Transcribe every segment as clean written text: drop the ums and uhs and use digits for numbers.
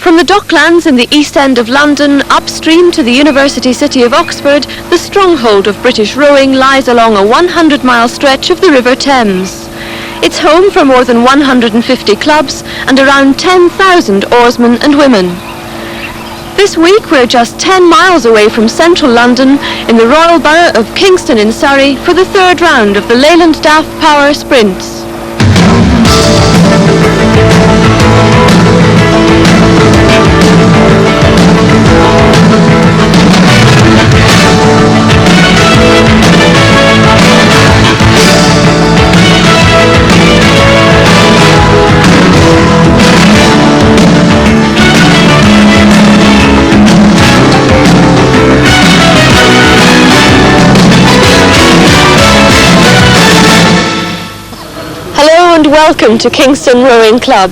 From the docklands in the East End of London, upstream to the University City of Oxford, the stronghold of British rowing lies along a 100-mile stretch of the River Thames. It's home for more than 150 clubs and around 10,000 oarsmen and women. This week we're just 10 miles away from central London in the Royal Borough of Kingston in Surrey for the third round of the Leyland DAF Power Sprints. Welcome to Kingston Rowing Club.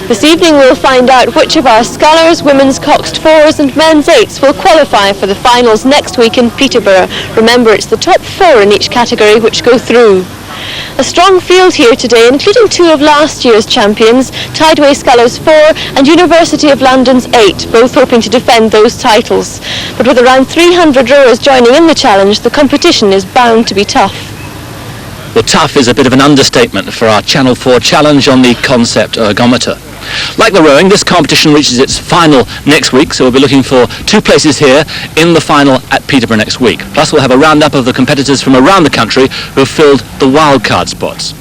This evening we'll find out which of our scullers, women's coxed fours and men's eights will qualify for the finals next week in Peterborough. Remember, it's the top four in each category which go through. A strong field here today, including two of last year's champions, Tideway Scullers 4 and University of London's 8, both hoping to defend those titles. But with around 300 rowers joining in the challenge, the competition is bound to be tough. Well, tough is a bit of an understatement for our Channel 4 challenge on the concept ergometer. Like the rowing, this competition reaches its final next week, so we'll be looking for two places here in the final at Peterborough next week. Plus we'll have a roundup of the competitors from around the country who have filled the wildcard spots.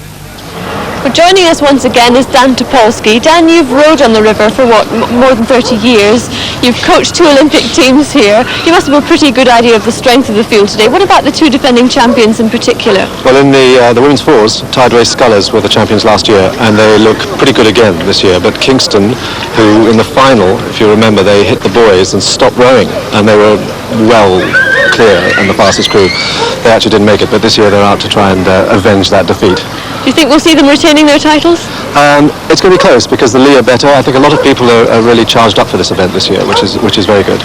Well, joining us once again is Dan Topolsky. Dan, you've rowed on the river for more than 30 years. You've coached two Olympic teams here. You must have a pretty good idea of the strength of the field today. What about the two defending champions in particular? Well, in the women's fours, Tideway Scullers were the champions last year, and they look pretty good again this year. But Kingston, who in the final, if you remember, they hit the boys and stopped rowing, and they were well clear and the fastest crew. They actually didn't make it, but this year they're out to try and avenge that defeat. Do you think we'll see them retaining their titles? It's going to be close because the Lee are better. I think a lot of people are really charged up for this event this year, which is very good.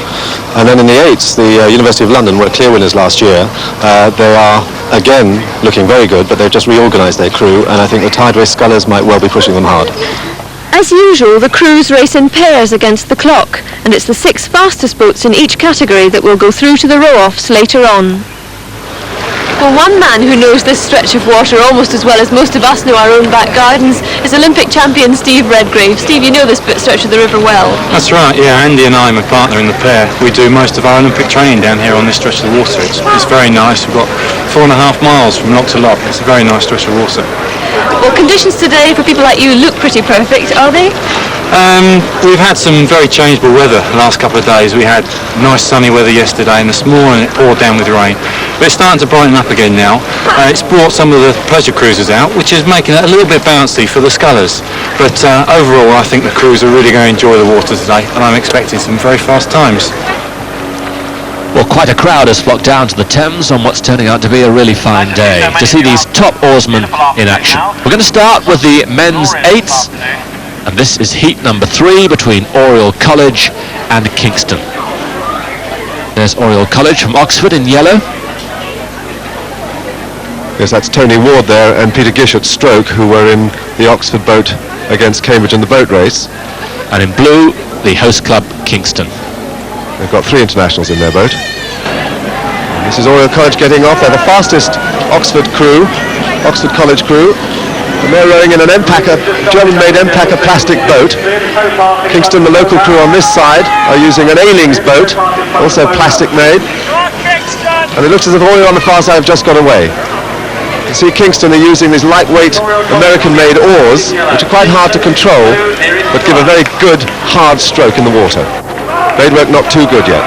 And then in the eights, the University of London were clear winners last year. They are again looking very good, but they've just reorganised their crew, and I think the Tideway Scullers might well be pushing them hard. As usual, the crews race in pairs against the clock, and it's the 6 fastest boats in each category that will go through to the row-offs later on. Well, one man who knows this stretch of water almost as well as most of us know our own back gardens is Olympic champion Steve Redgrave. Steve, you know this stretch of the river well. That's right, yeah. Andy and I, my partner in the pair, we do most of our Olympic training down here on this stretch of the water. It's very nice. We've got 4.5 miles from lock to lock. It's a very nice stretch of water. Well, conditions today for people like you look pretty perfect, are they? We've had some very changeable weather the last couple of days. We had nice sunny weather yesterday, and this morning it poured down with rain. But it's starting to brighten up again now. It's brought some of the pleasure cruisers out, which is making it a little bit bouncy for the scullers. But overall, I think the crews are really going to enjoy the water today, and I'm expecting some very fast times. Well, quite a crowd has flocked down to the Thames on what's turning out to be a really fine day to see these top oarsmen in action. We're going to start with the men's eights, and this is heat number 3 between Oriel College and Kingston. There's Oriel College from Oxford in yellow. Yes, that's Tony Ward there and Peter Gish at stroke, who were in the Oxford boat against Cambridge in the boat race. And in blue, the host club Kingston. They've got 3 internationals in their boat. And this is Oriel College getting off. They're the fastest Oxford College crew. And they're rowing in an German-made Empacker plastic boat. Kingston, the local crew on this side, are using an Ailings boat, also plastic-made. And it looks as if Oriel on the far side have just got away. You can see Kingston are using these lightweight American-made oars, which are quite hard to control, but give a very good, hard stroke in the water. Braidwork not too good yet.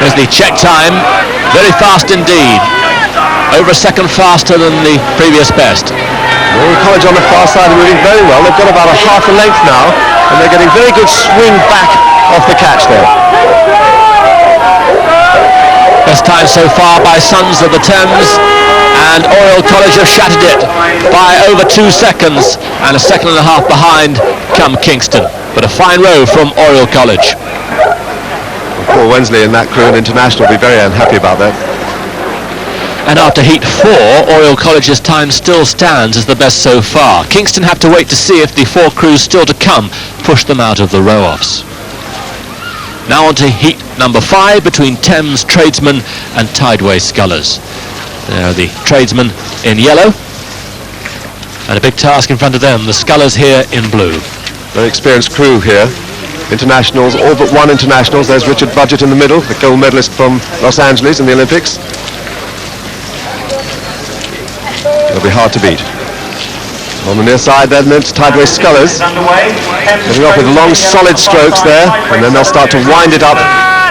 There's the check time, very fast indeed. Over a second faster than the previous best. Oriel College on the far side are moving very well. They've got about a half a length now, and they're getting very good swing back off the catch there. Best time so far by Sons of the Thames, and Oriel College have shattered it by over 2 seconds, and a second and a half behind come Kingston. But a fine row from Oriel College. Paul Wensley and that crew and international will be very unhappy about that. And after heat 4, Oriel College's time still stands as the best so far. Kingston have to wait to see if the 4 crews still to come push them out of the row-offs. Now on to heat number 5 between Thames Tradesmen and Tideway Scullers. There are the tradesmen in yellow, and a big task in front of them, the Scullers here in blue. Very experienced crew here. Internationals, all but one internationals. There's Richard Budgett in the middle, the gold medalist from Los Angeles in the Olympics. It'll be hard to beat. On the near side then, it's Tideway Scullers. Getting off with long solid strokes there, and then they'll start to wind it up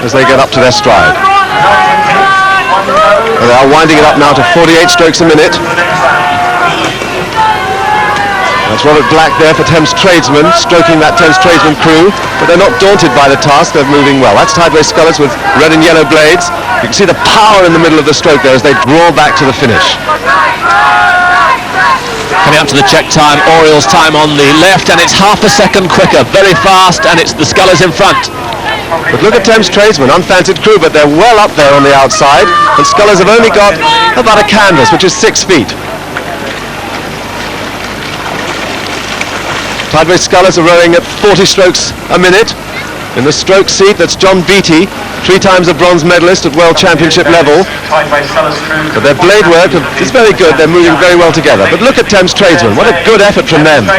as they get up to their stride. And they are winding it up now to 48 strokes a minute. That's Robert Black there for Thames Tradesmen, stroking that Thames Tradesmen crew, but they're not daunted by the task, they're moving well. That's Tideway Scullers with red and yellow blades. You can see the power in the middle of the stroke there as they draw back to the finish. Coming up to the check time, Oriel's time on the left, and it's half a second quicker, very fast, and it's the Scullers in front. But look at Thames Tradesmen, unfancied crew, but they're well up there on the outside, and Scullers have only got about a canvas, which is 6 feet. Tideway Scullers are rowing at 40 strokes a minute. In the stroke seat, that's John Beattie, 3 times a bronze medalist at World Championship level. But their blade work is very good, they're moving very well together. But look at Thames Tradesmen, what a good effort from them. What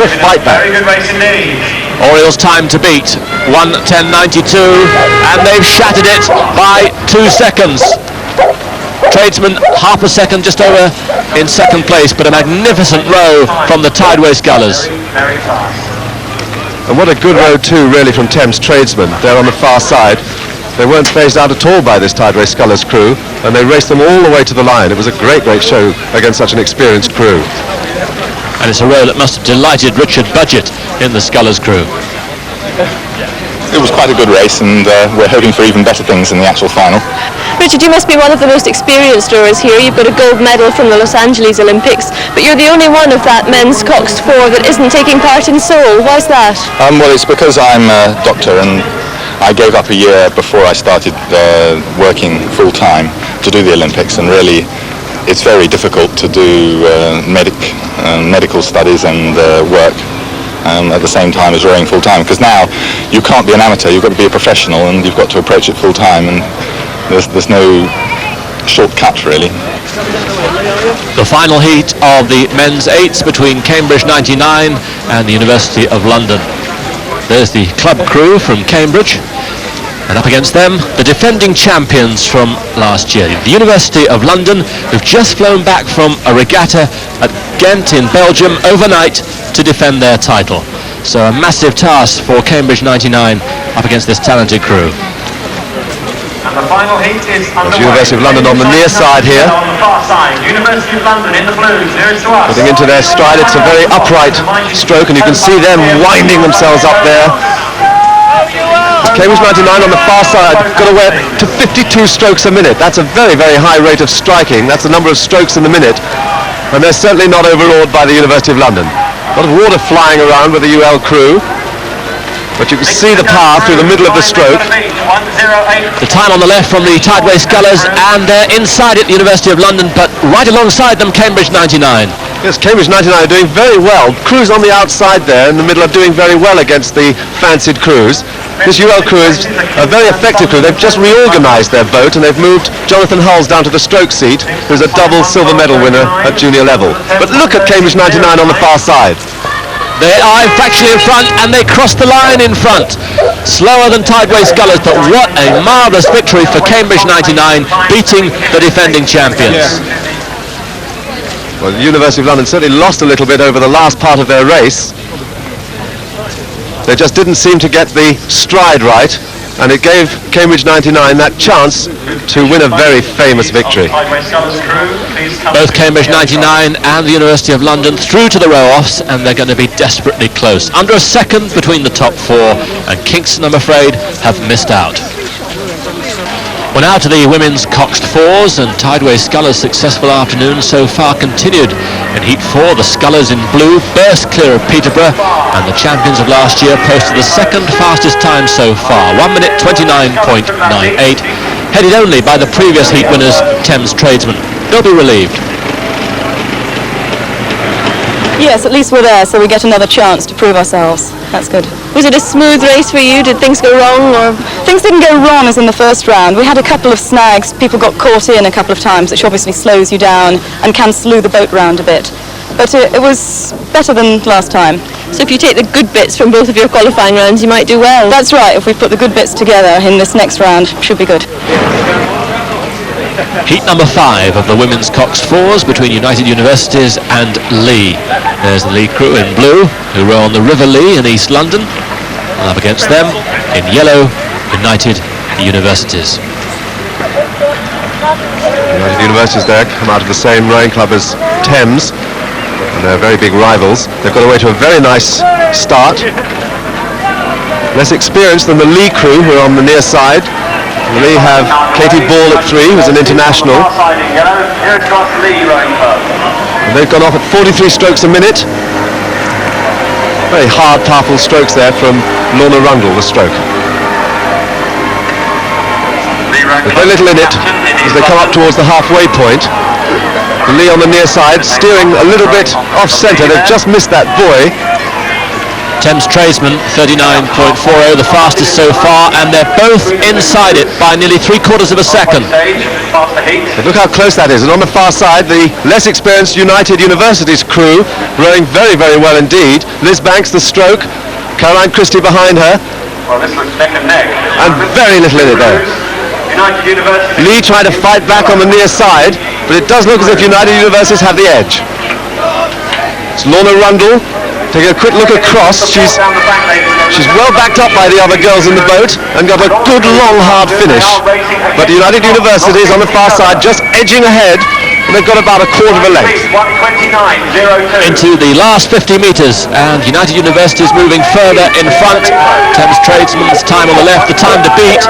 a fight back. Oriel's time to beat, 1:10.92, and they've shattered it by 2 seconds. Tradesmen half a second just over in second place, but a magnificent row from the Tideway Scullers. And what a good row too, really, from Thames Tradesmen. They're on the far side. They weren't phased out at all by this Tideway Scullers crew, and they raced them all the way to the line. It was a great, great show against such an experienced crew. And it's a row that must have delighted Richard Budgett in the Scullers crew. It was quite a good race, and we're hoping for even better things in the actual final. Richard, you must be one of the most experienced rowers here. You've got a gold medal from the Los Angeles Olympics, but you're the only one of that men's coxed 4 that isn't taking part in Seoul. Why's that? Well, it's because I'm a doctor, and I gave up a year before I started working full-time to do the Olympics, and really it's very difficult to do medical studies and work at the same time as rowing full-time, because now you can't be an amateur, you've got to be a professional, and you've got to approach it full-time, and there's no shortcut really. The final heat of the men's 8s between Cambridge 99 and the University of London. There's the club crew from Cambridge, and up against them the defending champions from last year, the University of London, who've just flown back from a regatta at Ghent in Belgium overnight to defend their title. So a massive task for Cambridge 99 up against this talented crew. And the final heat is underway. University of London on the near side here. On the far side, University of London in the blues, nearest to us. Getting into their stride, it's a very upright stroke, and you can see them winding themselves up there. Cambridge 99 on the far side got away to 52 strokes a minute. That's a very, very high rate of striking. That's the number of strokes in the minute, and they're certainly not overawed by the University of London. A lot of water flying around with the UL crew, but you can see the power through the middle of the stroke. The time on the left from the Tideway Scullers, and they're inside at the University of London, but right alongside them Cambridge 99. Yes, Cambridge 99 are doing very well. Crews on the outside there in the middle are doing very well against the fancied crews. This UL crew is a very effective crew. They've just reorganised their boat, and they've moved Jonathan Hulls down to the stroke seat, who's a double silver medal winner at junior level. But look at Cambridge 99 on the far side. They are factually in front, and they cross the line in front. Slower than Tideway Scullers, but what a marvellous victory for Cambridge 99, beating the defending champions. Well, the University of London certainly lost a little bit over the last part of their race. They just didn't seem to get the stride right, and it gave Cambridge 99 that chance to win a very famous victory. Both Cambridge 99 and the University of London through to the row-offs, and they're going to be desperately close. Under a second between the top 4, and Kingston, I'm afraid, have missed out. Well, now to the women's coxed 4s, and Tideway Scullers' successful afternoon so far continued. In Heat 4, the Scullers in blue burst clear of Peterborough, and the champions of last year posted the second fastest time so far, 1 minute 29.98. headed only by the previous heat winners, Thames Tradesmen. They'll be relieved. Yes, at least we're there, so we get another chance to prove ourselves. That's good. Was it a smooth race for you? Did things go wrong? Or Things didn't go wrong as in the first round. We had a couple of snags. People got caught in a couple of times, which obviously slows you down and can slew the boat round a bit. But it was better than last time. so if you take the good bits from both of your qualifying rounds, you might do well. That's right. If we put the good bits together in this next round, should be good. Heat number 5 of the women's Coxed Fours between United Universities and Lee. There's the Lee crew in blue, who row on the River Lee in East London. And up against them, in yellow, United Universities. United Universities there come out of the same rowing club as Thames, and they're very big rivals. They've got away to a very nice start. Less experienced than the Lee crew, who are on the near side. The Lee have Katie Ball at 3, who's an international. And they've gone off at 43 strokes a minute. Very hard, powerful strokes there from Lorna Rundle, the stroke. There's very little in it as they come up towards the halfway point. The Lee on the near side, steering a little bit off-centre. They've just missed that buoy. Thames Tradesmen 39.40, the fastest so far, and they're both inside it by nearly 3/4 of a second. But look how close that is. And on the far side, the less experienced United Universities crew rowing very, very well indeed. Liz Banks, the stroke. Caroline Christie behind her. Well, this looks neck and neck. And very little in it there. United University. Lee trying to fight back on the near side, but it does look as if United Universities have the edge. It's Lorna Rundle taking a quick look across. She's well backed up by the other girls in the boat and got a good long hard finish. But United Universities on the far side just edging ahead, and they've got about a quarter of a length. 1:29.02. Into the last 50 metres, and United Universities moving further in front. Thames Tradesmen's time on the left, the time to beat,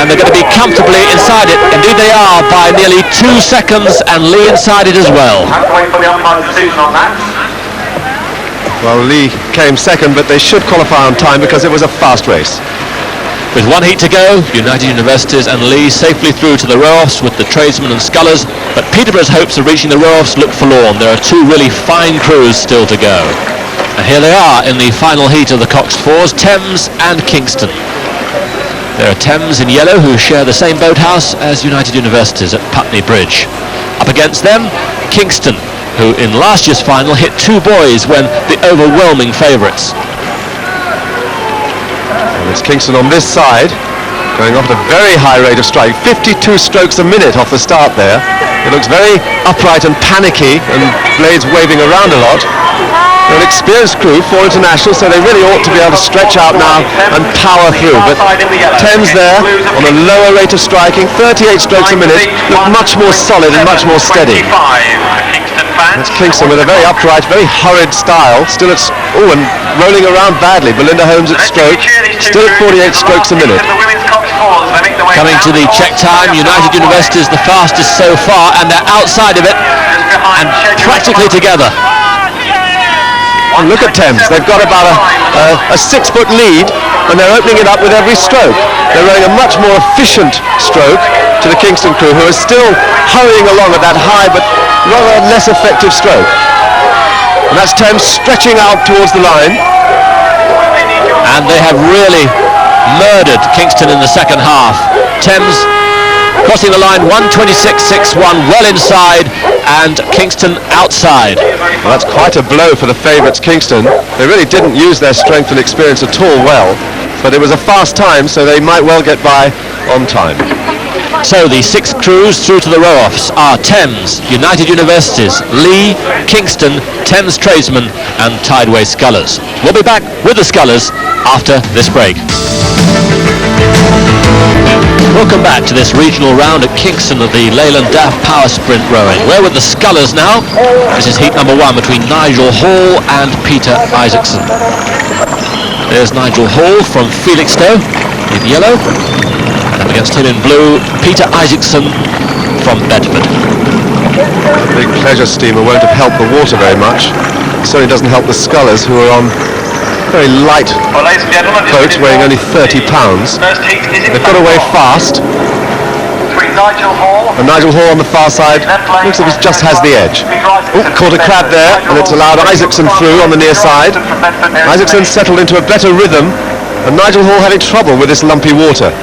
and they're going to be comfortably inside it. Indeed they are, by nearly 2 seconds, and Lee inside it as well. Have to wait for the umpire's decision on that. Well, Lee came second, but they should qualify on time because it was a fast race. With one heat to go, United Universities and Lee safely through to the row-offs with the Tradesmen and Scullers, but Peterborough's hopes of reaching the row-offs look forlorn. There are 2 really fine crews still to go. And here they are in the final heat of the Coxed Fours, Thames and Kingston. There are Thames in yellow, who share the same boathouse as United Universities at Putney Bridge. Up against them, Kingston, who in last year's final hit 2 buoys when the overwhelming favourites. And it's Kingston on this side, going off at a very high rate of strike, 52 strokes a minute off the start there. It looks very upright and panicky, and blades waving around a lot. They're an experienced crew, 4 internationals, so they really ought to be able to stretch out now and power through. But Thames there, on a lower rate of striking, 38 strokes a minute, look much more solid and much more steady. That's Kingston with a very upright, very hurried style. Still at, and rolling around badly. Belinda Holmes at stroke, still at 48 strokes a minute. Coming to the check time, United Universities the fastest so far, and they're outside of it and practically together. And look at Thames, they've got about a 6-foot lead, and they're opening it up with every stroke. They're rowing a much more efficient stroke to the Kingston crew, who are still hurrying along at that high but rather less effective stroke. And that's Thames stretching out towards the line. And they have really murdered Kingston in the second half. Thames crossing the line 1:26.61, well inside, and Kingston outside. Well, that's quite a blow for the favourites, Kingston. They really didn't use their strength and experience at all well, but it was a fast time, so they might well get by on time. So the 6 crews through to the row-offs are Thames, United Universities, Lee, Kingston, Thames Tradesmen and Tideway Scullers. We'll be back with the Scullers after this break. Welcome back to this regional round at Kingston of the Leyland DAF Power Sprint Rowing. We're with the Scullers now. This is heat number 1 between Nigel Hall and Peter Isaacson. There's Nigel Hall from Felixstowe in yellow, and up against him in blue, Peter Isaacson from Bedford. The big pleasure steamer won't have helped the water very much. It certainly doesn't help the Scullers, who are on very light Well, ladies and gentlemen, boat weighing only 30 pounds. First heat is in They've got away fast. And Nigel Hall on the far side looks like he just has the edge. Oh, caught a crab there, and it's allowed Isaacson through on the near side. Isaacson settled into a better rhythm, and Nigel Hall having trouble with this lumpy water.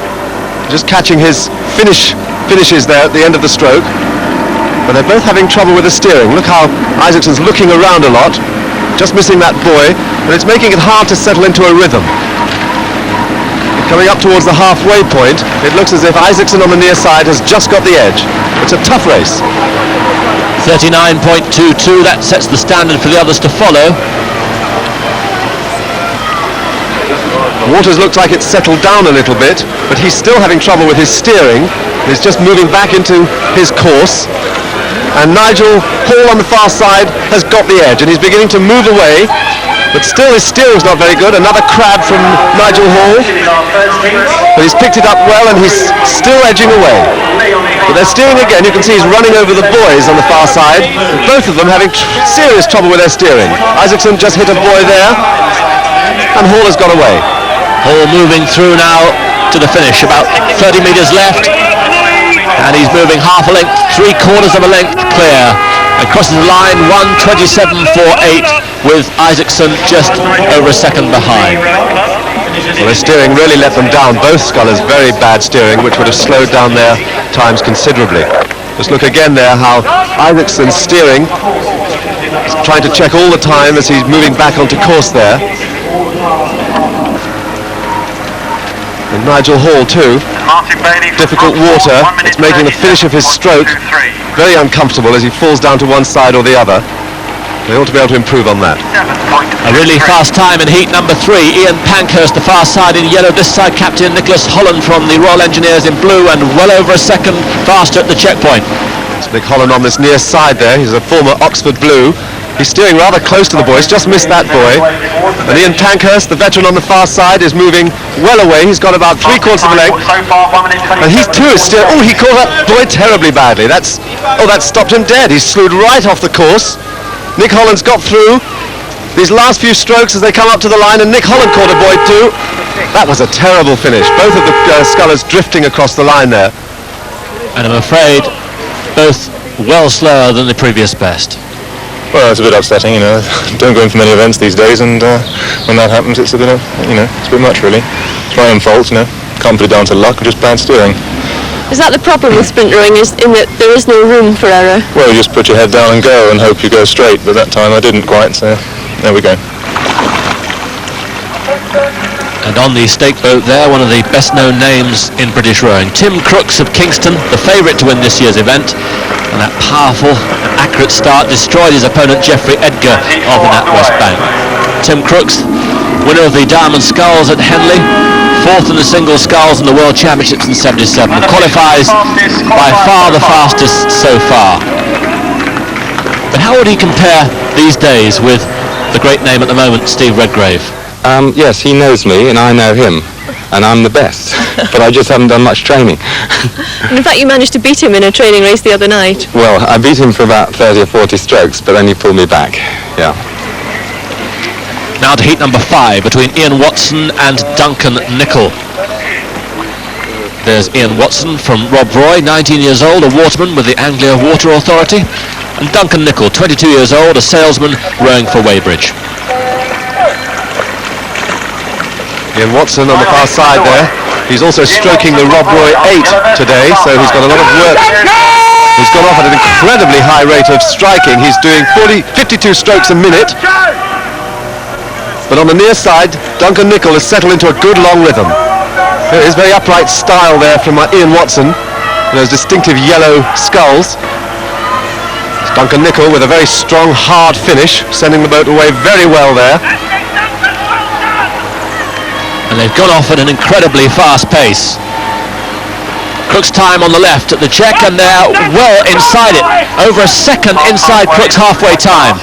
Just catching his finishes there at the end of the stroke. But they're both having trouble with the steering. Look how Isaacson's looking around a lot, just missing that buoy, and it's making it hard to settle into a rhythm. Coming up towards the halfway point, it looks as if Isaacson on the near side has just got the edge. It's a tough race. 39.22, that sets the standard for the others to follow. Waters looks like it's settled down a little bit, but he's still having trouble with his steering. He's just moving back into his course. And Nigel Hall on the far side has got the edge, and he's beginning to move away. But still his steering's not very good. Another crab from Nigel Hall. But he's picked it up well and he's still edging away. But they're steering again. You can see he's running over the buoys on the far side. Both of them having serious trouble with their steering. Isaacson just hit a buoy there. And Hall has got away. Hall moving through now to the finish. About 30 metres left. And he's moving half a length, 3/4 of a length clear. And crosses the line 1:27.48 with Isaacson just over a second behind. Well, their steering really let them down. Both Scullers very bad steering, which would have slowed down their times considerably. Just look again there how Isaacson's steering is trying to check all the time as he's moving back onto course there. And Nigel Hall too. Difficult water. It's making the finish of his stroke very uncomfortable as he falls down to one side or the other. They ought to be able to improve on that. A really fast time in heat number 3. Ian Pankhurst, the far side in yellow. This side, Captain Nicholas Holland from the Royal Engineers in blue, and well over a second faster at the checkpoint. It's Nick Holland on this near side there. He's a former Oxford Blue. He's steering rather close to the buoy. He's just missed that buoy. And Ian Pankhurst, the veteran on the far side, is moving well away. He's got about 3/4 of a length. And he too is steering. Oh, he caught that buoy terribly badly. That stopped him dead. He's slewed right off the course. Nick Holland's got through these last few strokes as they come up to the line, and Nick Holland caught a buoy too. That was a terrible finish. Both of the Scullers drifting across the line there. And I'm afraid both well slower than the previous best. Well, it's a bit upsetting, you know. Don't go in for many events these days, and when that happens, it's a bit, it's a bit much, really. It's my own fault, you know. Can't put it down to luck, just bad steering. Is that the problem with sprint rowing, is in that there is no room for error? Well, you just put your head down and go and hope you go straight, but that time I didn't quite, so there we go. And on the stake boat there, one of the best-known names in British rowing, Tim Crooks of Kingston, the favourite to win this year's event. And that powerful and accurate start destroyed his opponent Geoffrey Edgar of the Nat West Bank. Tim Crooks, winner of the Diamond Sculls at Henley, 4th in the single sculls in the World Championships in '77, qualifies by far the fastest so far. But how would he compare these days with the great name at the moment, Steve Redgrave? Yes, he knows me and I know him, and I'm the best, but I just haven't done much training. And in fact, you managed to beat him in a training race the other night. Well, I beat him for about 30 or 40 strokes, but then he pulled me back, yeah. Now to heat number 5 between Ian Watson and Duncan Nicol. There's Ian Watson from Rob Roy, 19 years old, a waterman with the Anglia Water Authority, and Duncan Nicol, 22 years old, a salesman rowing for Weybridge. Ian Watson on the far side there. He's also stroking the Rob Roy 8 today, so he's got a lot of work. He's gone off at an incredibly high rate of striking. He's doing 52 strokes a minute. But on the near side, Duncan Nicol has settled into a good long rhythm. There is very upright style there from Ian Watson. Those distinctive yellow sculls. It's Duncan Nicol with a very strong, hard finish, sending the boat away very well there. And they've gone off at an incredibly fast pace. Crooks' time on the left at the check, and they're well inside it. Over a second inside Crooks' halfway time.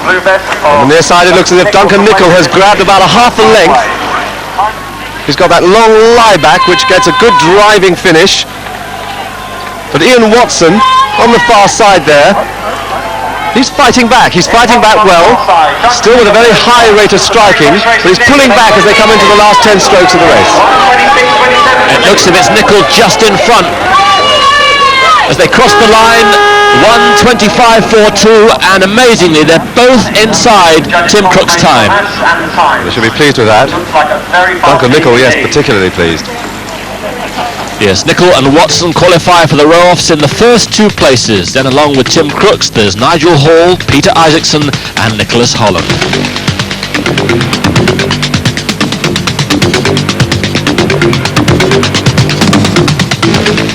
On the near side, it looks as if Duncan Nicol has grabbed about a half a length. He's got that long lie back, which gets a good driving finish. But Ian Watson on the far side there, he's fighting back. He's fighting back well, still with a very high rate of striking, but he's pulling back as they come into the last 10 strokes of the race. It looks as if it's Nicol just in front. as they cross the line. 1:25.42, and amazingly they're both inside Tim Crook's time. They should be pleased with that. Duncan Nicol, yes, particularly pleased. Yes, Nicol and Watson qualify for the row-offs in the first two places. Then along with Tim Crooks, there's Nigel Hall, Peter Isaacson and Nicholas Holland.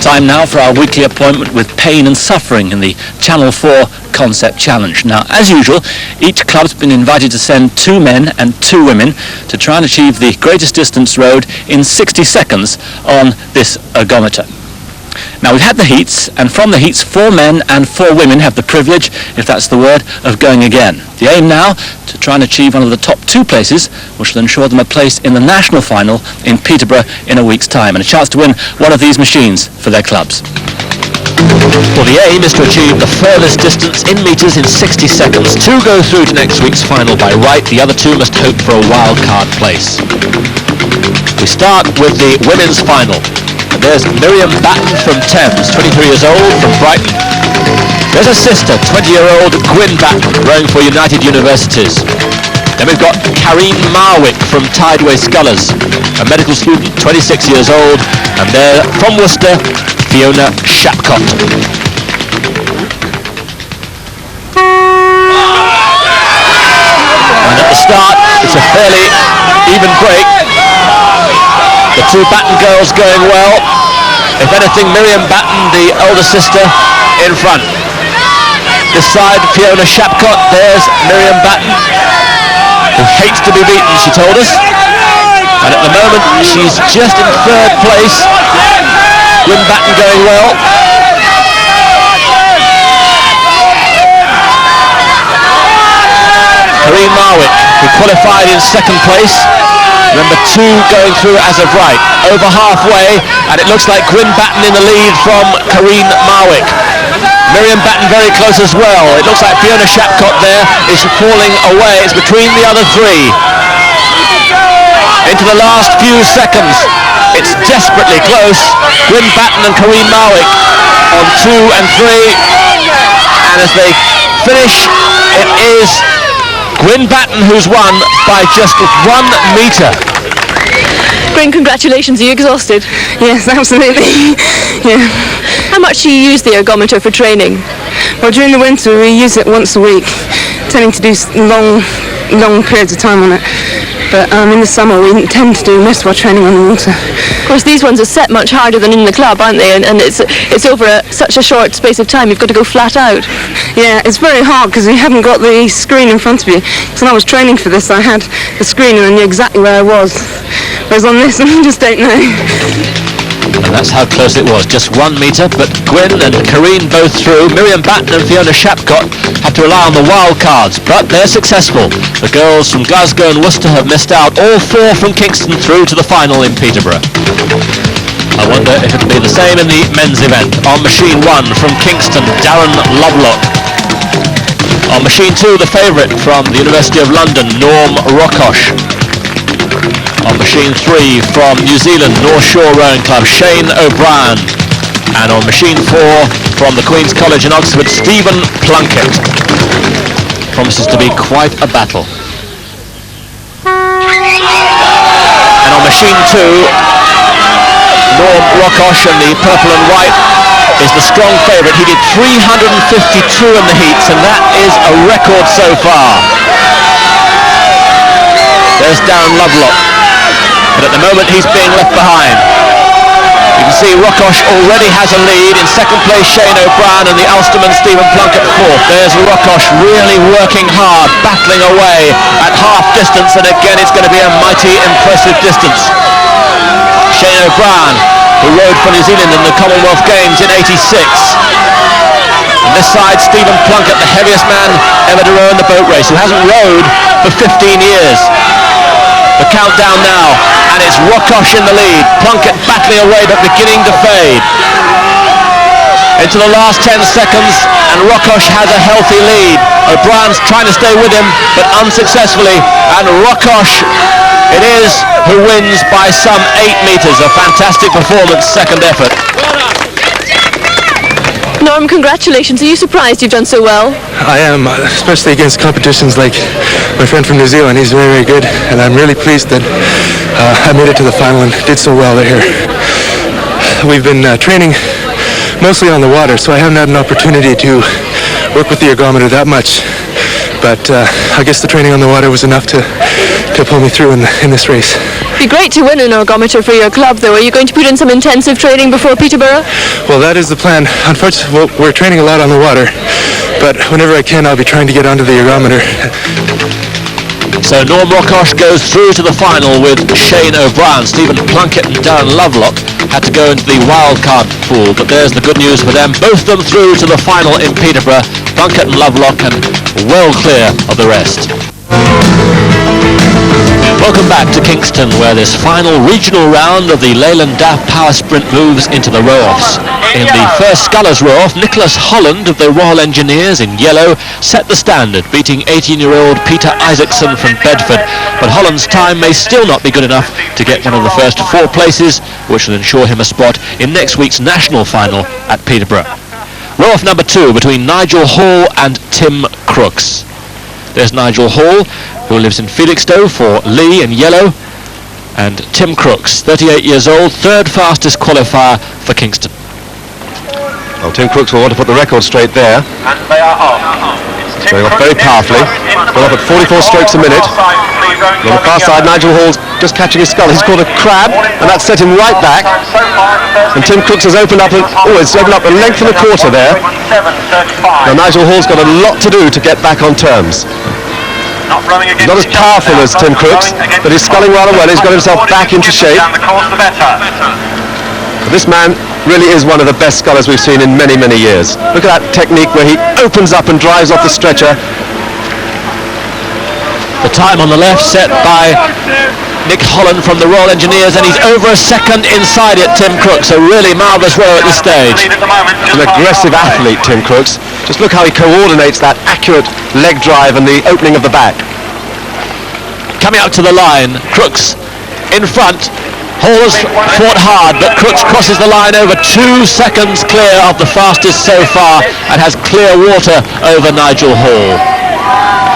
Time now for our weekly appointment with pain and suffering in the Channel 4 Concept Challenge. Now, as usual, each club's been invited to send 2 men and 2 women to try and achieve the greatest distance rowed in 60 seconds on this ergometer. Now, we've had the heats, and from the heats 4 men and 4 women have the privilege, if that's the word, of going again. The aim now to try and achieve one of the top 2 places, which will ensure them a place in the national final in Peterborough in a week's time, and a chance to win one of these machines for their clubs. Well, the aim is to achieve the furthest distance in metres in 60 seconds. 2 go through to next week's final by right, the other 2 must hope for a wild card place. We start with the women's final. And there's Miriam Batten from Thames, 23 years old, from Brighton. There's her sister, 20-year-old Gwyn Batten, rowing for United Universities. Then we've got Karine Marwick from Tideway Scullers, a medical student, 26 years old. And there, from Worcester, Fiona Shapcott. And at the start, it's a fairly even break. The 2 Batten girls going well. If anything, Miriam Batten, the older sister, in front. This side, Fiona Shapcott. There's Miriam Batten, who hates to be beaten, she told us. And at the moment, she's just in 3rd place. Gwyn Batten going well. Karine Marwick, who qualified in 2nd place. Remember, 2 going through as of right, over halfway, and it looks like Gwyn Batten in the lead from Karine Marwick. Miriam Batten very close as well. It looks like Fiona Shapcott there is falling away. It's between the other 3. Into the last few seconds. It's desperately close. Gwyn Batten and Karine Marwick on 2 and 3. And as they finish, it is Gwyn Batten who's won by just 1 metre. Gwyn, congratulations. Are you exhausted? Yes, absolutely. Yeah. How much do you use the ergometer for training? Well, during the winter we use it once a week, tending to do long periods of time on it. But in the summer we tend to do most of our training on the water. Of course, these ones are set much harder than in the club, aren't they? And it's over such a short space of time. You've got to go flat out. Yeah, it's very hard because you haven't got the screen in front of you. So when I was training for this, I had the screen and I knew exactly where I was. Whereas on this, I just don't know. And that's how close it was, just 1 metre, but Gwyn and Karine both through. Miriam Batten and Fiona Shapcott have to rely on the wild cards, but they're successful. The girls from Glasgow and Worcester have missed out. All 4 from Kingston through to the final in Peterborough. I wonder if it'll be the same in the men's event. On machine 1 from Kingston, Darren Lovelock. On machine 2, the favourite from the University of London, Norm Rockosh. On machine 3 from New Zealand, North Shore Rowing Club, Shane O'Brien. And on machine 4 from the Queen's College in Oxford, Stephen Plunkett. Promises to be quite a battle. And on machine 2, Norm Rockosh and the purple and white is the strong favourite. He did 352 in the heats, and that is a record so far. There's Darren Lovelock, but at the moment he's being left behind. You can see Rockosh already has a lead. In 2nd place, Shane O'Brien, and the Ulsterman Stephen Plunkett 4th. There's Rockosh really working hard, battling away at half distance, and again it's going to be a mighty impressive distance. Shane O'Brien, who rowed for New Zealand in the Commonwealth Games in '86. On this side, Stephen Plunkett, the heaviest man ever to row in the boat race, who hasn't rowed for 15 years. The countdown now, and it's Rockosh in the lead. Plunkett battling away but beginning to fade. Into the last 10 seconds, and Rockosh has a healthy lead. O'Brien's trying to stay with him, but unsuccessfully, and Rockosh it is who wins by some 8 metres. A fantastic performance, 2nd effort. Norm, congratulations. Are you surprised you've done so well? I am, especially against competitions like my friend from New Zealand. He's very, very good, and I'm really pleased that I made it to the final and did so well here. We've been training mostly on the water, so I haven't had an opportunity to work with the ergometer that much. But I guess the training on the water was enough to pull me through in this race. It'd be great to win an ergometer for your club, though. Are you going to put in some intensive training before Peterborough? Well, that is the plan. Unfortunately, we're training a lot on the water, but whenever I can, I'll be trying to get onto the ergometer. So Norm Rockosh goes through to the final with Shane O'Brien. Stephen Plunkett and Darren Lovelock had to go into the wildcard pool, but there's the good news for them. Both of them through to the final in Peterborough. Plunkett and Lovelock and well clear of the rest. Welcome back to Kingston, where this final regional round of the Leyland DAF Power Sprint moves into the row-offs. In the first Scullers Row-off, Nicholas Holland of the Royal Engineers in yellow set the standard, beating 18-year-old Peter Isaacson from Bedford. But Holland's time may still not be good enough to get one of the first 4 places, which will ensure him a spot in next week's national final at Peterborough. Row-off number 2 between Nigel Hall and Tim Crooks. There's Nigel Hall, who lives in Felixstowe for Lee in yellow, and Tim Crooks, 38 years old, 3rd fastest qualifier for Kingston. Well, Tim Crooks will want to put the record straight there. And they are off. Going off very powerfully. Going off at 44 strokes a minute. On the far side, Nigel Hall's just catching his scull. He's caught a crab, and that set him right back. And Tim Crooks has opened up, it's opened up a length and a quarter there. Now Nigel Hall's got a lot to do to get back on terms. He's not as powerful as Tim Crooks, but he's sculling rather well. He's got himself back into shape. This man really is one of the best scullers we've seen in many, many years. Look at that technique where he opens up and drives off the stretcher. The time on the left set by Nick Holland from the Royal Engineers, and he's over a second inside it, Tim Crooks. A really marvellous row at this stage. An aggressive athlete, Tim Crooks. Just look how he coordinates that accurate leg drive and the opening of the back. Coming up to the line, Crooks in front. Hall has fought hard, but Crooks crosses the line over 2 seconds clear of the fastest so far and has clear water over Nigel Hall.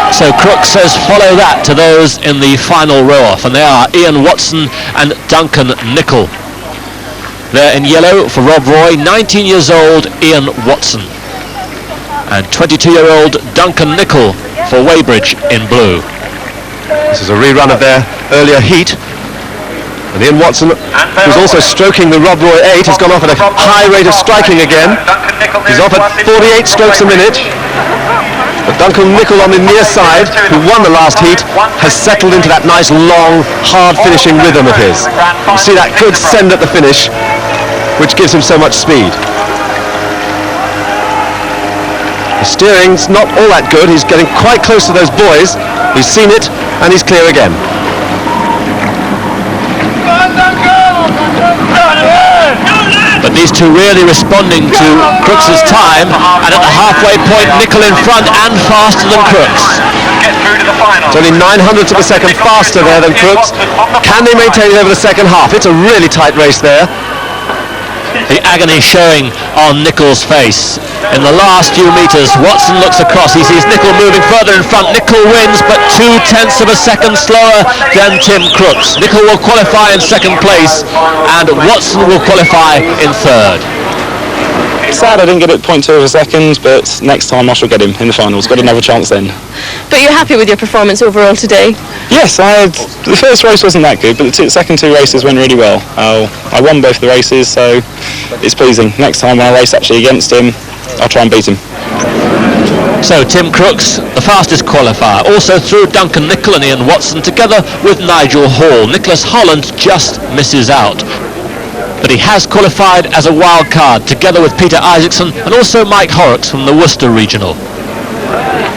So Crooks says follow that to those in the final row-off, and they are Ian Watson and Duncan Nicol. They're in yellow for Rob Roy, 19 years old Ian Watson, and 22-year-old Duncan Nicol for Weybridge in blue. This is a rerun of their earlier heat. And Ian Watson, who's also stroking the Rob Roy 8, has gone off at a high rate of striking again. He's off at 48 strokes a minute. But Duncan Nicol on the near side, who won the last heat, has settled into that nice, long, hard finishing rhythm of his. You see that good send at the finish, which gives him so much speed. The steering's not all that good. He's getting quite close to those boys. He's seen it, and he's clear again. But these two really responding to Crooks' time, and at the halfway point, Nicol in front and faster than Crooks. It's only 900ths of a second faster there than Crooks. Can they maintain it over the second half? It's a really tight race there. The agony showing on Nicol's face. In the last few metres, Watson looks across. He sees Nicol moving further in front. Nicol wins, but 0.2 of a second slower than Tim Crooks. Nicol will qualify in second place, and Watson will qualify in third. Sad I didn't get it 0.2 of a second, but next time I shall get him in the finals. Got another chance then. But you're happy with your performance overall today? Yes, the first race wasn't that good, but the second 2 races went really well. I won both the races, so it's pleasing. Next time when I race actually against him, I'll try and beat him. So Tim Crooks, the fastest qualifier, also through Duncan Nicol and Ian Watson, together with Nigel Hall. Nicholas Holland just misses out, but he has qualified as a wild card, together with Peter Isaacson and also Mike Horrocks from the Worcester Regional.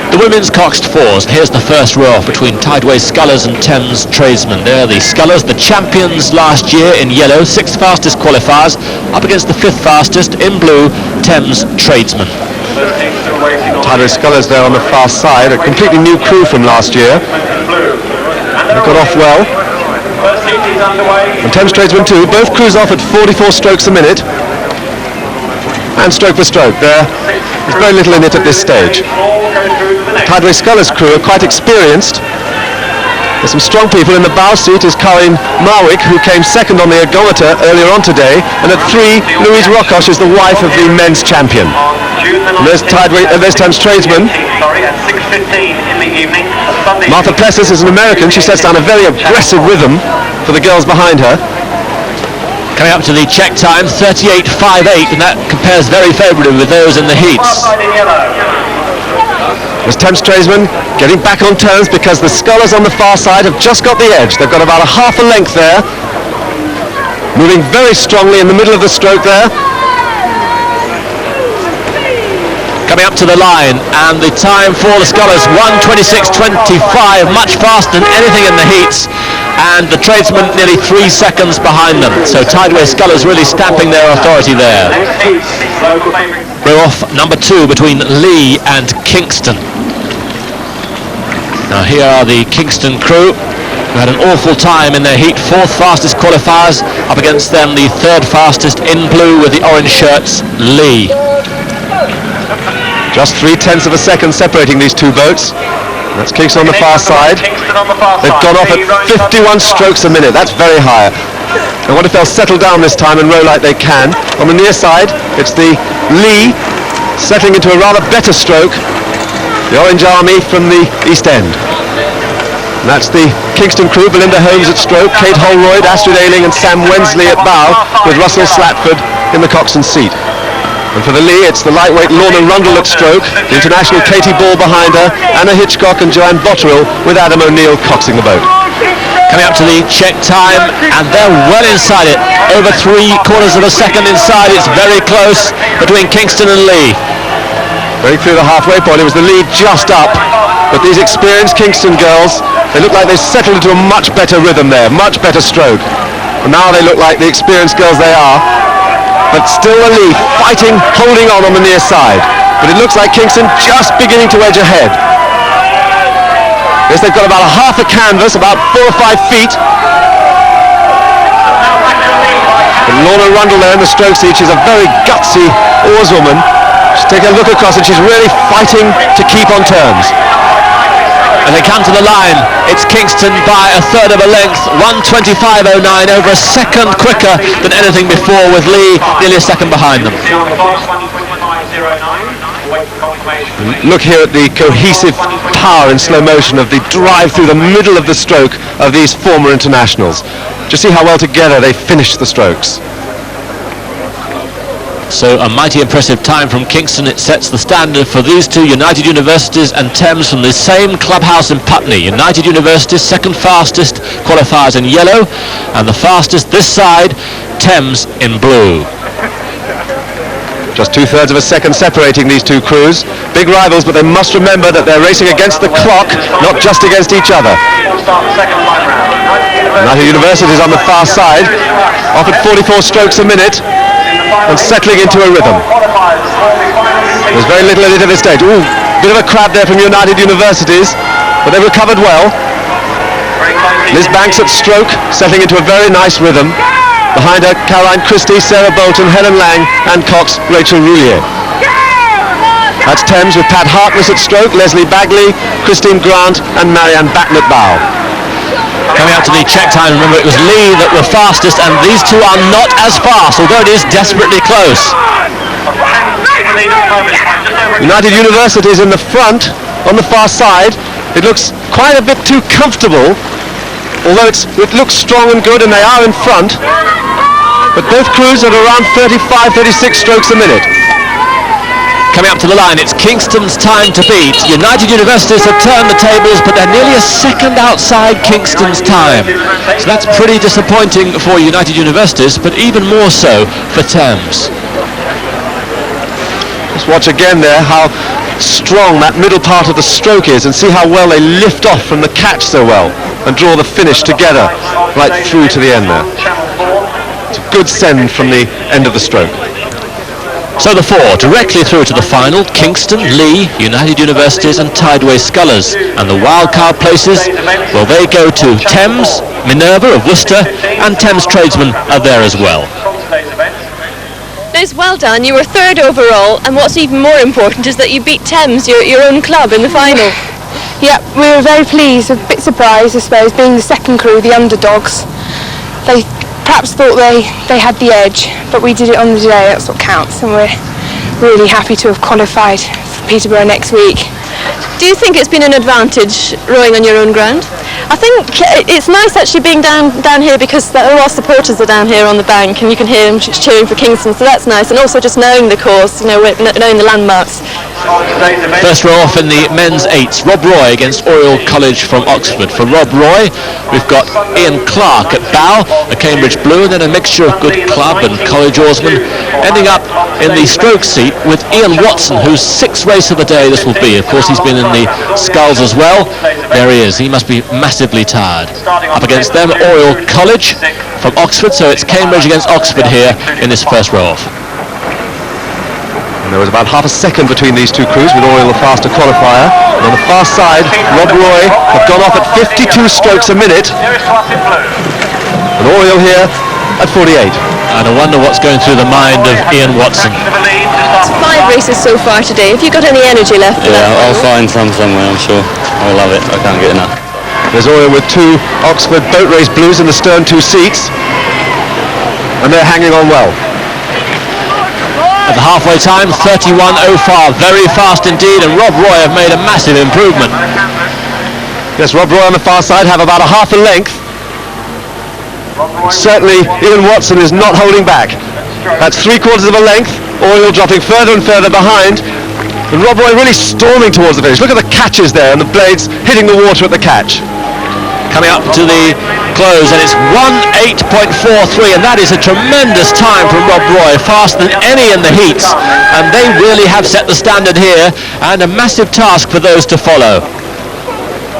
The women's coxed fours. Here's the first row-off between Tideway Scullers and Thames Tradesmen. They're the Scullers, the champions last year in yellow, 6th fastest qualifiers, up against the 5th fastest in blue, Thames Tradesmen. Tideway Scullers there on the far side, a completely new crew from last year. They got off well. And Thames Tradesmen too, both crews off at 44 strokes a minute. And stroke for stroke. There's very little in it at this stage. Tideway Scullers crew are quite experienced. There's some strong people. In the bow seat is Colleen Marwick, who came second on the Ergometer earlier on today, and at 3, Louise Rockosh is the wife of the men's champion. And there's Thames tradesman. Martha Plessis is an American. She sets down a very aggressive rhythm for the girls behind her. Coming up to the check time, 38.58, and that compares very favourably with those in the heats. There's Thames tradesman getting back on terms because the Scullers on the far side have just got the edge. They've got about a half a length there. Moving very strongly in the middle of the stroke there. Coming up to the line, and the time for the Scullers, 1:26.25, much faster than anything in the heats, and the tradesmen nearly 3 seconds behind them. So Tideway Scullers really stamping their authority there. Row-off number 2 between Lee and Kingston. Now here are the Kingston crew, who had an awful time in their heat, 4th fastest qualifiers, up against them the 3rd fastest in blue with the orange shirts, Lee. Just 0.3 of a second separating these two boats. That's Kingston on the far side. They've gone off at 51 strokes a minute. That's very high. I wonder if they'll settle down this time and row like they can. On the near side, it's the Lee settling into a rather better stroke. The Orange Army from the East End. And that's the Kingston crew, Belinda Holmes at stroke, Kate Holroyd, Astrid Ayling and Sam Wensley at bow, with Russell Slatford in the coxswain seat. And for the Lee, it's the lightweight Lorna Rundle at stroke, the international Katie Ball behind her, Anna Hitchcock and Joanne Botterill, with Adam O'Neill coxing the boat. Coming up to the check time, and they're well inside it. Over 3/4 of a second inside. It's very close between Kingston and Lee. Going through the halfway point, it was the lead just up. But these experienced Kingston girls, they look like they've settled into a much better rhythm there, much better stroke. And now they look like the experienced girls they are. But still the Lee fighting, holding on the near side. But it looks like Kingston just beginning to edge ahead. Yes, they've got about a half a canvas, about 4 or 5 feet. But Lorna Rundle there in the stroke seat, she's a very gutsy oarswoman. She's taking a look across and she's really fighting to keep on terms. As they come to the line, it's Kingston by a 1/3 of a length, 1:25.09, over a second quicker than anything before, with Lee nearly a second behind them. Look here at the cohesive power in slow motion of the drive through the middle of the stroke of these former internationals. Just see how well together they finished the strokes. So a mighty impressive time from Kingston. It sets the standard for these two, United Universities and Thames, from the same clubhouse in Putney. United Universities, second fastest qualifiers in yellow, and the fastest this side, Thames in blue. Just 2/3 of a second separating these two crews. Big rivals, but they must remember that they're racing against the clock, not just against each other. United University is on the far side, off at 44 strokes a minute, and settling into a rhythm. There's very little in it at this stage. Ooh, bit of a crab there from United Universities, but they've recovered well. Liz Banks at stroke, settling into a very nice rhythm. Behind her, Caroline Christie, Sarah Bolton, Helen Lang, and Cox, Rachel Roulier. That's Thames with Pat Harkness at stroke, Leslie Bagley, Christine Grant, and Marianne Batten at bow. Coming out to the check time, remember it was Lee that were fastest, and these two are not as fast, although it is desperately close. United University is in the front, on the far side. It looks quite a bit too comfortable, although it looks strong and good, and they are in front. But both crews are around 35, 36 strokes a minute. Coming up to the line, it's Kingston's time to beat. United Universities have turned the tables, but they're nearly a second outside Kingston's time. So that's pretty disappointing for United Universities, but even more so for Thames. Just watch again there how strong that middle part of the stroke is, and see how well they lift off from the catch so well and draw the finish together right through to the end there. It's a good send from the end of the stroke. So the four directly through to the final: Kingston, Lee, United Universities and Tideway Scullers. And the wildcard places, well, they go to Thames, Minerva of Worcester, and Thames Tradesmen are there as well. Liz, well done. You were third overall, and what's even more important is that you beat Thames, your own club, in the final. Yeah, we were very pleased, a bit surprised, I suppose, being the second crew, the underdogs. They perhaps thought they had the edge, but we did it on the day, that's what counts, and we're really happy to have qualified for Peterborough next week. Do you think it's been an advantage rowing on your own ground? I think it's nice actually being down here because all our supporters are down here on the bank and you can hear them cheering for Kingston, so that's nice, and also just knowing the course, you know, knowing the landmarks. First row off in the men's eights, Rob Roy against Oriel College from Oxford. For Rob Roy, we've got Ian Clark at bow, a Cambridge Blue, and then a mixture of good club and college oarsmen, ending up in the stroke seat with Ian Watson, whose sixth race of the day this will be. Of course, he's been in the sculls as well. There he is. He must be massively tired. Up against them, Oriel College from Oxford, so it's Cambridge against Oxford here in this first row off. And there was about half a second between these two crews, with Oriel the faster qualifier. And on the far side, Rob Roy have gone off at 52 strokes a minute. And Oriel here at 48. And I wonder what's going through the mind of Ian Watson. It's 5 races so far today. Have you got any energy left for that? I'll find some somewhere, I'm sure. I love it. I can't get enough. There's Oriel with 2 Oxford boat race blues in the stern 2 seats. And they're hanging on well. At the halfway time, 31.05, very fast indeed, and Rob Roy have made a massive improvement. Yes, Rob Roy on the far side have about a half a length. Certainly, Ian Watson is not holding back. That's 3/4 of a length. Oriel dropping further and further behind. And Rob Roy really storming towards the finish. Look at the catches there, and the blades hitting the water at the catch. Coming up to the close, and it's 1:08.43, and that is a tremendous time from Rob Roy, faster than any in the heats, and they really have set the standard here, and a massive task for those to follow.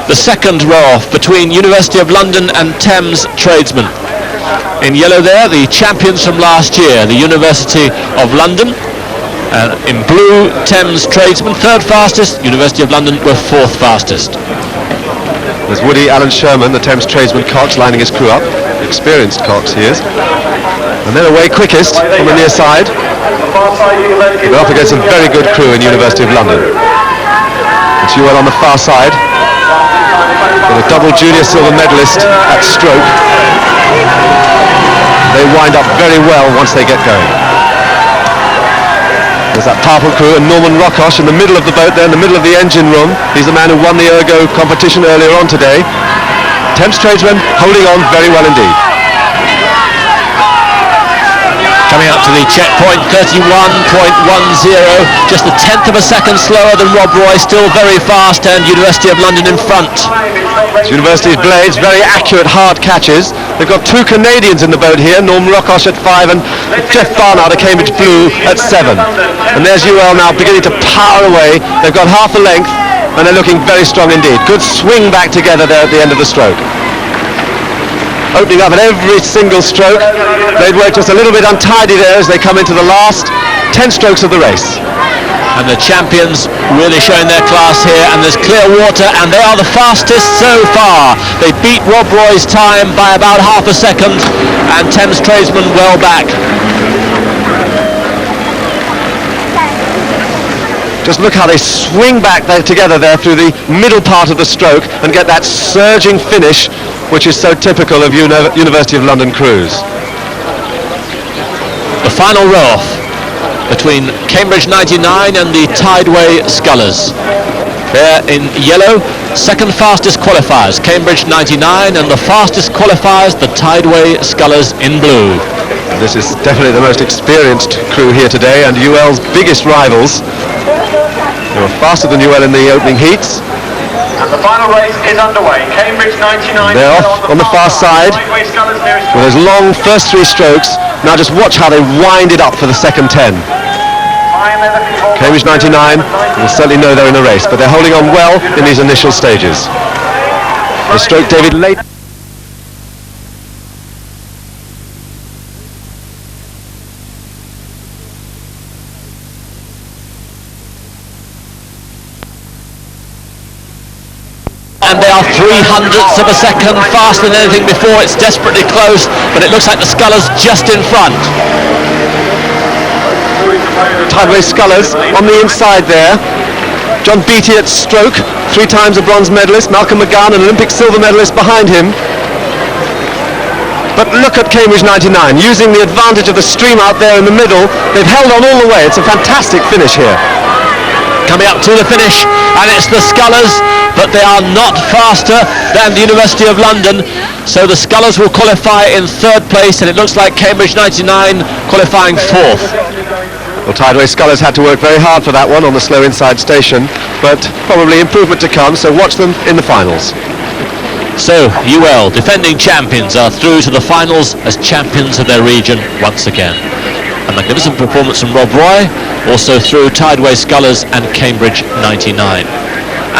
The second row off between University of London and Thames tradesmen. In yellow there, the champions from last year, the University of London. In blue, Thames tradesmen, third fastest. University of London were fourth fastest. There's Woody Allen Sherman, the Thames tradesman Cox, lining his crew up. Experienced Cox he is. And then away quickest from the near side. They're up against a very good crew in University of London. It's UL on the far side, with a double junior silver medalist at stroke. They wind up very well once they get going. There's that powerful crew, and Norman Rockosh in the middle of the boat there, in the middle of the engine room. He's the man who won the Ergo competition earlier on today. Thames tradesmen holding on very well indeed. Coming up to the checkpoint, 31.10, just a tenth of a second slower than Rob Roy, still very fast, and University of London in front. University's blades, very accurate hard catches. They've got 2 Canadians in the boat here, Norm Rockosh at 5 and Jeff Barnard, a Cambridge Blue, at 7. And there's UL now beginning to power away. They've got half a length and they're looking very strong indeed. Good swing back together there at the end of the stroke. Opening up at every single stroke. Blade work just a little bit untidy there as they come into the last 10 strokes of the race. And the champions really showing their class here, and there's clear water, and they are the fastest so far. They beat Rob Roy's time by about half a second, and Thames tradesmen well back. Just look how they swing back there together there through the middle part of the stroke and get that surging finish, which is so typical of University of London crews. The final row off between Cambridge 99 and the Tideway Scullers. There in yellow, second fastest qualifiers, Cambridge 99, and the fastest qualifiers, the Tideway Scullers in blue. And this is definitely the most experienced crew here today, and UL's biggest rivals. They were faster than UL in the opening heats. And the final race is underway. Cambridge 99. They're off on the far side with those long first 3 strokes. Now just watch how they wind it up for the second 10. Cambridge 99 will certainly know they're in a race, but they're holding on well in these initial stages. The stroke David Leyland. And they are 0.03 of a second faster than anything before. It's desperately close, but it looks like the Scullers just in front. Tideway Scullers on the inside there. John Beattie at stroke, 3 times a bronze medalist. Malcolm McGowan, an Olympic silver medalist, behind him. But look at Cambridge 99, using the advantage of the stream out there in the middle. They've held on all the way. It's a fantastic finish here. Coming up to the finish, and it's the Scullers, but they are not faster than the University of London, so the Scullers will qualify in 3rd place, and it looks like Cambridge 99 qualifying 4th. Well, Tideway Scullers had to work very hard for that one on the slow inside station, but probably improvement to come, so watch them in the finals. So, UL, defending champions, are through to the finals as champions of their region once again. A magnificent performance from Rob Roy, also through Tideway Scullers and Cambridge 99.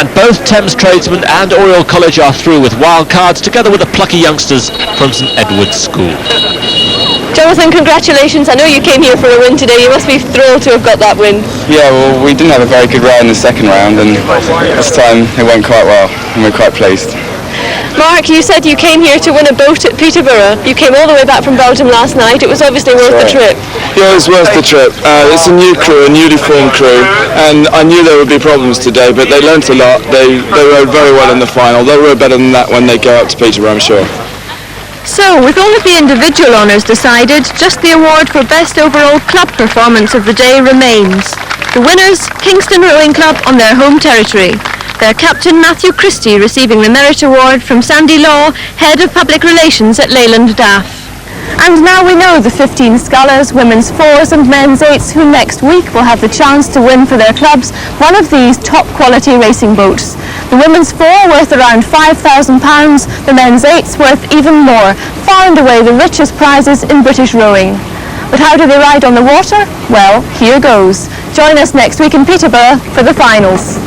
And both Thames Tradesmen and Oriel College are through with wild cards, together with the plucky youngsters from St Edward's School. Jonathan, congratulations. I know you came here for a win today. You must be thrilled to have got that win. Yeah, well, we didn't have a very good round in the second round, and this time it went quite well, and we're quite pleased. Mark, you said you came here to win a boat at Peterborough. You came all the way back from Belgium last night. It was obviously worth the trip. Yeah, it was worth the trip. It's a new crew, a newly formed crew, and I knew there would be problems today, but they learnt a lot. They rode very well in the final. They'll row better than that when they go up to Peterborough, I'm sure. So, with all of the individual honours decided, just the award for Best Overall Club Performance of the day remains. The winners, Kingston Rowing Club on their home territory. Their captain, Matthew Christie, receiving the Merit Award from Sandy Law, Head of Public Relations at Leyland DAF. And now we know the 15 Scullers, women's 4s and men's 8s who next week will have the chance to win for their clubs one of these top quality racing boats. The women's 4 worth around £5,000, the men's 8s worth even more, far and away the richest prizes in British rowing. But how do they ride on the water? Well, here goes. Join us next week in Peterborough for the finals.